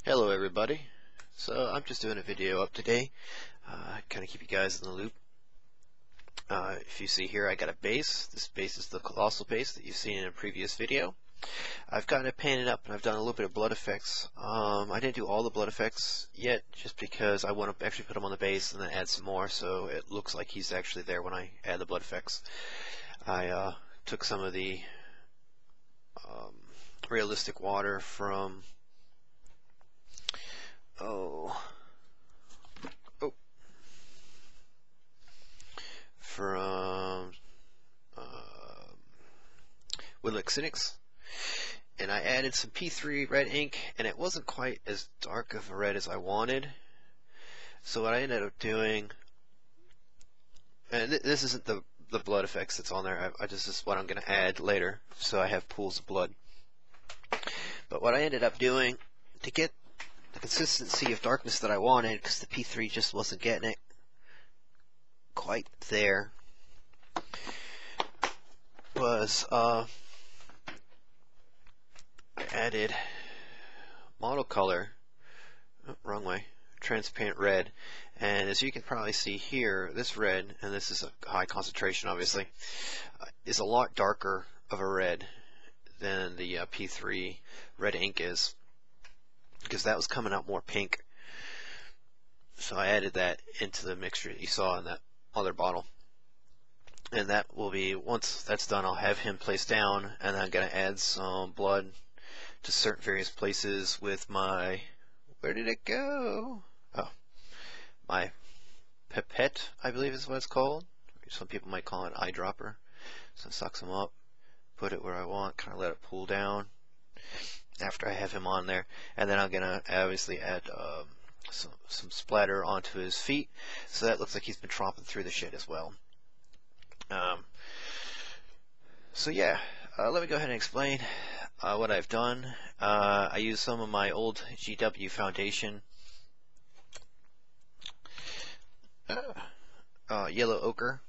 Hello everybody. So I'm just doing a video up today, kind of keep you guys in the loop. If you see here, I got a base. This base is the Colossal Base that you've seen in a previous video. I've gotten it painted up and I've done a little bit of blood effects. I didn't do all the blood effects yet just because I want to actually put them on the base and then add some more so it looks like he's actually there when I add the blood effects. I took some of the realistic water from from Woodlick Cynics, and I added some P3 red ink, and it wasn't quite as dark of a red as I wanted. So what I ended up doing, and this isn't the blood effects that's on there, this is what I'm going to add later, so I have pools of blood. But what I ended up doing to get the consistency of darkness that I wanted, because the P3 just wasn't getting it quite there, was I added model color, wrong way, transparent red, and as you can probably see here, this red, and this is a high concentration obviously, is a lot darker of a red than the P3 red ink is, because that was coming out more pink. So I added that into the mixture that you saw in that other bottle, and that will be, once that's done, I'll have him placed down, and I'm going to add some blood to certain various places with my, where did it go? Oh, my pipette, I believe is what it's called. Some people might call it an eyedropper. So it sucks them up, put it where I want, kind of let it pool down after I have him on there, and then I'm going to obviously add some splatter onto his feet, so that looks like he's been tromping through the shit as well. So yeah, let me go ahead and explain what I've done. I used some of my old GW foundation yellow ochre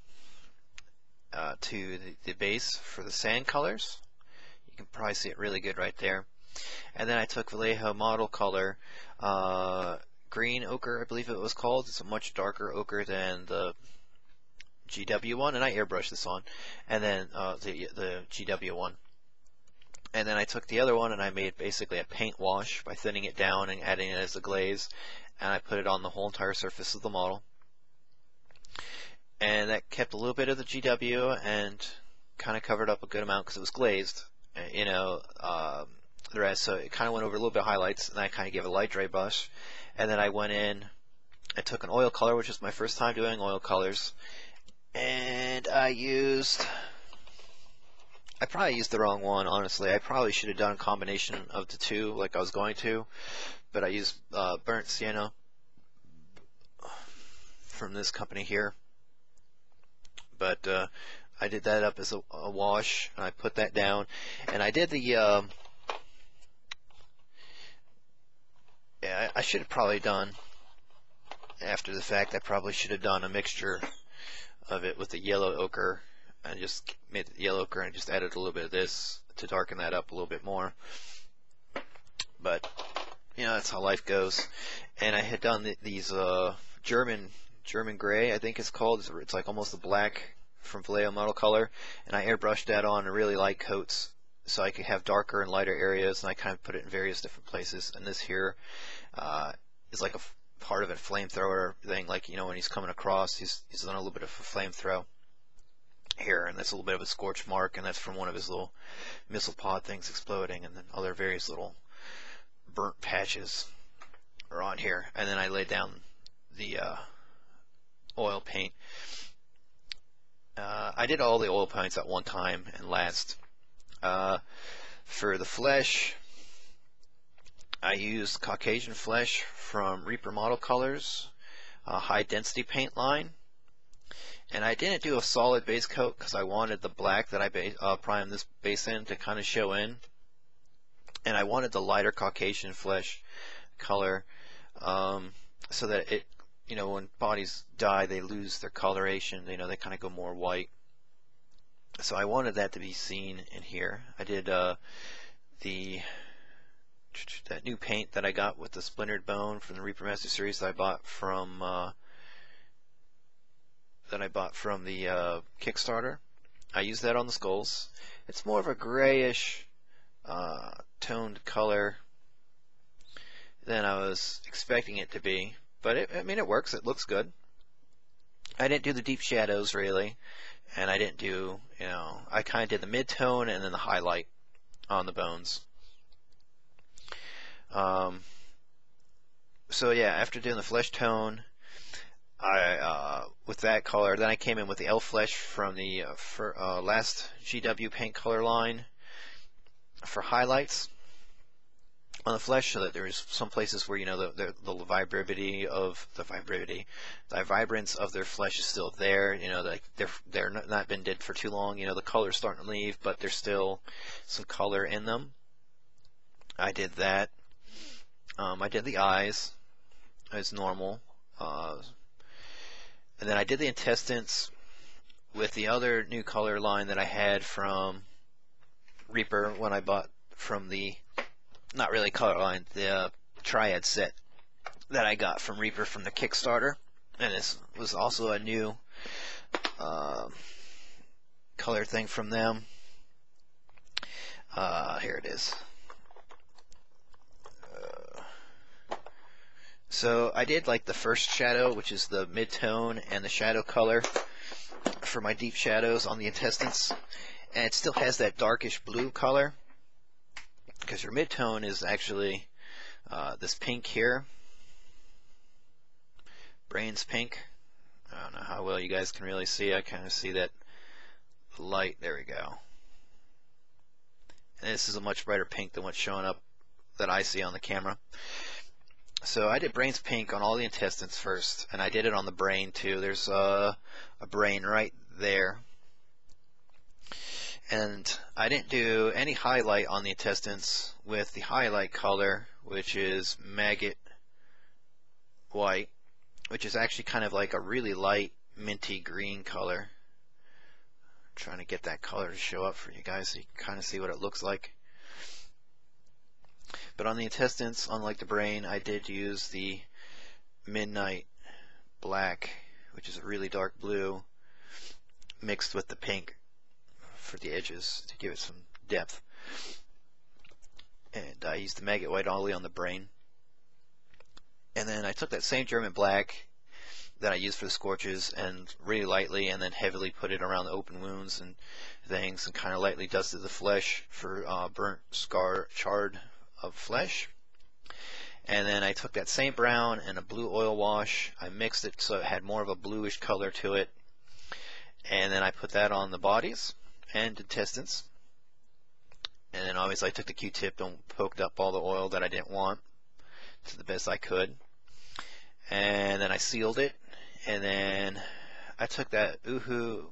to the base for the sand colors. You can probably see it really good right there. And then I took Vallejo model color, green ochre I believe it was called. It's a much darker ochre than the GW one, and I airbrushed this on, and then the GW one. And then I took the other one and I made basically a paint wash by thinning it down and adding it as a glaze, and I put it on the whole entire surface of the model. And that kept a little bit of the GW and kind of covered up a good amount because it was glazed, you know, the rest. So it kind of went over a little bit of highlights, and I kind of gave a light dry brush. And then I went in, I took an oil color, which was my first time doing oil colors, and I probably used the wrong one, honestly. I probably should have done a combination of the two like I was going to, but I used burnt sienna from this company here. But I did that up as a wash, and I put that down, and I did the yeah, I should have probably done, after the fact, I probably should have done a mixture of it with the yellow ochre, and just made the yellow ochre and just added a little bit of this to darken that up a little bit more. But you know, that's how life goes. And I had done these German gray, I think it's called. It's like almost a black from Vallejo model color, and I airbrushed that on really light coats so I could have darker and lighter areas, and I kind of put it in various different places. And this here is like a part of a flamethrower thing, like, you know, when he's coming across, he's done a little bit of a flamethrow here, and that's a little bit of a scorch mark, and that's from one of his little missile pod things exploding, and then other various little burnt patches are on here. And then I laid down the oil paint. I did all the oil paints at one time and last. For the flesh, I used Caucasian flesh from Reaper Model Colors, high density paint line, and I didn't do a solid base coat because I wanted the black that I primed this base in to kind of show in, and I wanted the lighter Caucasian flesh color so that it, you know, when bodies die, they lose their coloration. You know, they kind of go more white. So I wanted that to be seen in here. I did the that new paint that I got with the splintered bone from the Reaper Master Series that I bought from the Kickstarter. I used that on the skulls. It's more of a grayish toned color than I was expecting it to be, but I mean it works. It looks good. I didn't do the deep shadows really, and I didn't do, I kind of did the mid-tone and then the highlight on the bones. So yeah, after doing the flesh tone, with that color, then I came in with the elf flesh from the last GW paint color line for highlights on the flesh, so that there's some places where the vibrance of their flesh is still there. Like they're not been dead for too long. The color's starting to leave, but there's still some color in them. I did that. I did the eyes as normal, and then I did the intestines with the other new color line that I had from Reaper when I bought from the, not really color line, the Triad set that I got from Reaper from the Kickstarter. And this was also a new color thing from them. Here it is. So I did like the first shadow, which is the mid-tone and the shadow color for my deep shadows on the intestines, and it still has that darkish blue color, because your mid-tone is actually this pink here, Brains pink. I don't know how well you guys can really see. I kind of see that light. There we go. And this is a much brighter pink than what's showing up that I see on the camera. So I did Brains pink on all the intestines first, and I did it on the brain too. There's a brain right there. And I didn't do any highlight on the intestines with the highlight color, which is Maggot White, which is actually kind of like a really light minty green color. I'm trying to get that color to show up for you guys so you can kind of see what it looks like. But on the intestines, unlike the brain, I did use the Midnight Black, which is a really dark blue, mixed with the pink for the edges to give it some depth. And I used the Maggot White only on the brain. And then I took that same German black that I used for the scorches and really lightly and then heavily put it around the open wounds and things, and kind of lightly dusted the flesh for burnt, scar, charred of flesh. And then I took that same brown and a blue oil wash. I mixed it so it had more of a bluish color to it. And then I put that on the bodies and intestines. And then obviously I took the Q-tip and poked up all the oil that I didn't want to the best I could. And then I sealed it. And then I took that Uhu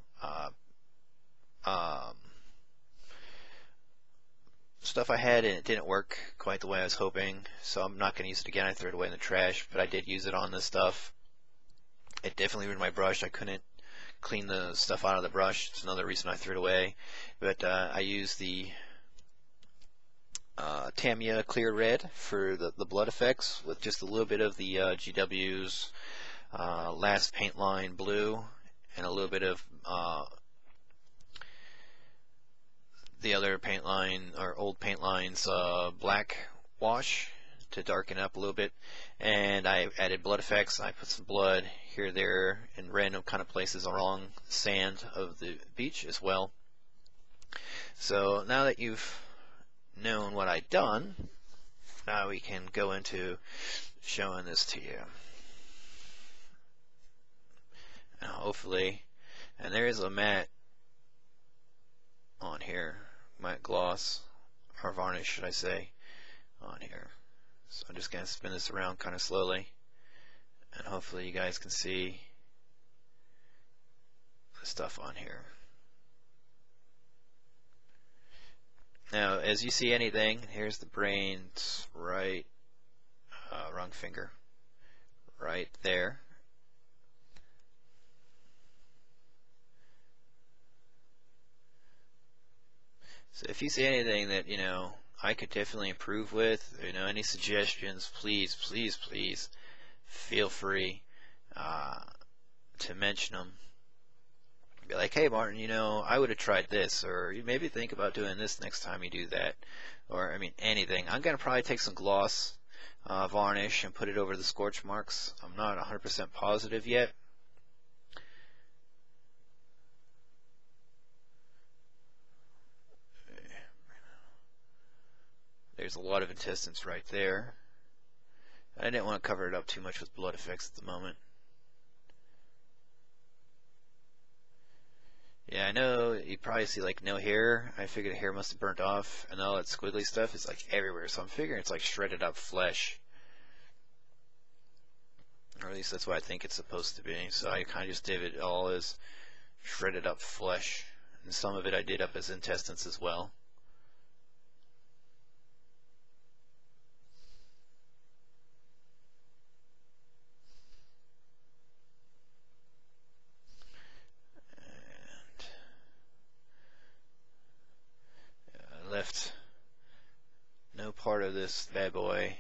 stuff I had, and it didn't work quite the way I was hoping, so I'm not going to use it again. I threw it away in the trash, but I did use it on this stuff. It definitely ruined my brush. I couldn't clean the stuff out of the brush. It's another reason I threw it away. But I used the Tamiya Clear Red for the blood effects, with just a little bit of the GW's last paint line blue and a little bit of the other paint line, or old paint lines, black wash to darken up a little bit. And I added blood effects. I put some blood here, there, in random kind of places along the sand of the beach as well. So now that you've known what I've done, now we can go into showing this to you. Now hopefully, and there is a matte on here, matte gloss, or varnish should I say, on here. So I'm just going to spin this around kind of slowly, and hopefully you guys can see the stuff on here. Now as you see anything, here's the brains right, wrong finger, right there. So if you see anything that, I could definitely improve with. You know, any suggestions, please, please, please feel free to mention them. Be like, hey Martin, you know, I would have tried this, or you maybe think about doing this next time you do that, or I mean anything. I'm gonna probably take some gloss varnish and put it over the scorch marks. I'm not 100% positive yet. There's a lot of intestines right there. I didn't want to cover it up too much with blood effects at the moment. Yeah, I know you probably see like no hair. I figured the hair must have burnt off, and all that squiggly stuff is like everywhere. So I'm figuring it's like shredded up flesh, or at least that's what I think it's supposed to be. So I kind of just did it all as shredded up flesh, and some of it I did up as intestines as well. I left no part of this bad boy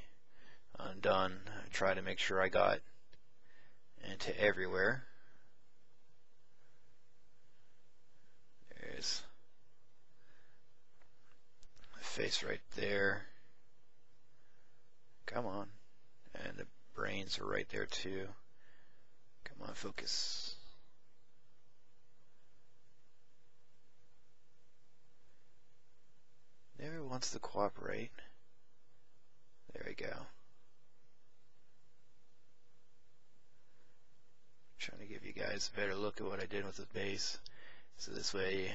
undone. I tried to make sure I got into everywhere. There's the face right there. Come on. And the brains are right there too. Come on, focus. Never wants to cooperate. There we go. Trying to give you guys a better look at what I did with the base, so this way,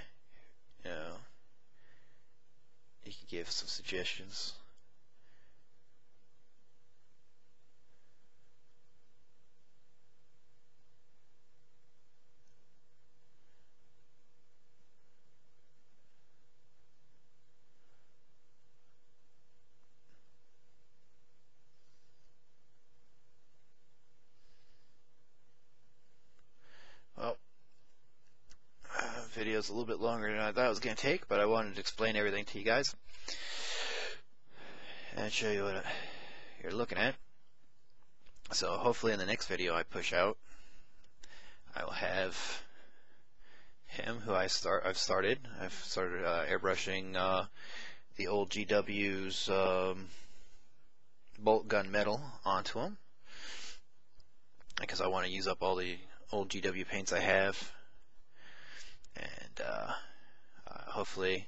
you know, you can give some suggestions. Well, video's a little bit longer than I thought it was going to take, but I wanted to explain everything to you guys and show you what you're looking at. So hopefully in the next video I push out, I will have him who I've started airbrushing the old GW's bolt gun metal onto him, because I want to use up all the old GW paints I have. And hopefully,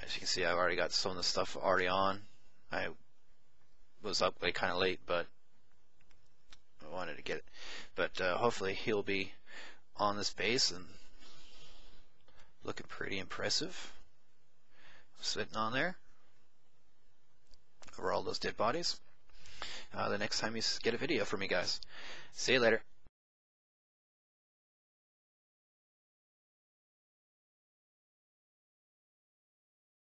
as you can see, I've already got some of the stuff already on. I was up kind of late, but I wanted to get it. But hopefully he'll be on this base and looking pretty impressive, sitting on there over all those dead bodies. The next time you get a video from me, guys. See you later.